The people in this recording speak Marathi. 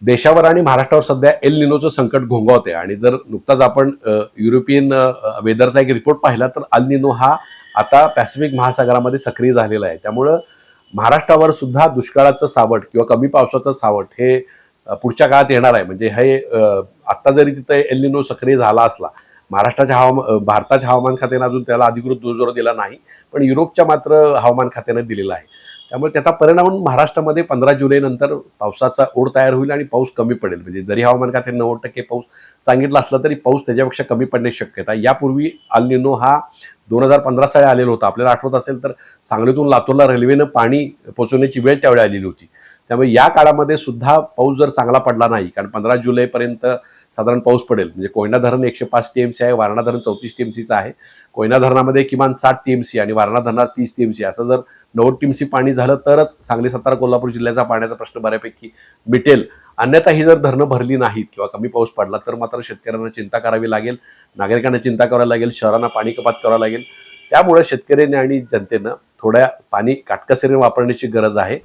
देशावर आणि महाराष्ट्रावर सध्या एल निनोचं संकट घोंगावते आणि जर नुकताच आपण युरोपियन वेदरचा एक रिपोर्ट पाहिला तर अल निनो हा आता पॅसिफिक महासागरामध्ये सक्रिय झालेला आहे. त्यामुळं महाराष्ट्रावर सुद्धा दुष्काळाचं सावट किंवा कमी पावसाचं सावट हे पुढच्या काळात येणार आहे. म्हणजे हे आत्ता जरी तिथे एल निनो सक्रिय झाला असला, भारताच्या हवामान खात्याने अजून त्याला अधिकृत दुजोरा दिला नाही, पण युरोपच्या मात्र हवामान खात्याने दिलेला आहे. त्यामुळे त्याचा परिणाम महाराष्ट्रामध्ये 15 जुलैनंतर पावसाचा ओढ तयार होईल आणि पाऊस कमी पडेल. म्हणजे जरी हवामान खात्याने 90% पाऊस सांगितलं असलं तरी पाऊस त्याच्यापेक्षा कमी पडण्याची शक्यता. यापूर्वी अल निनो हा 2015 साली आलेला होता. आपल्याला आठवत असेल तर सांगलीतून लातूरला रेल्वेनं पाणी पोहोचवण्याची वेळ त्यावेळी आलेली होती. त्यामुळे या काळामध्ये सुद्धा पाऊस जर चांगला पडला नाही, कारण 15 जुलैपर्यंत साधारण पाऊस पडेल. म्हणजे कोयना धरण 105 टीएमसी आहे, वारणा धरण 34 टीएमसीचं आहे. कोयना धरणामध्ये किमान 7 टीएमसी आणि वारणा धरणात 30 टीएमसी, असं जर 90 टीएमसी पाणी झालं तरच सांगली, सातारा, कोल्हापूर जिल्ह्याचा पाण्याचा प्रश्न बऱ्यापैकी मिटेल. अन्यथा ही जर धरणं भरली नाहीत किंवा कमी पाऊस पडला तर मात्र शेतकऱ्यांना चिंता करावी लागेल, नागरिकांना चिंता करावी लागेल, शहरांना पाणी कपात करावं लागेल. त्यामुळे शेतकऱ्यांनी आणि जनतेनं थोड्या पाणी काटकसरीने वापरण्याची गरज आहे.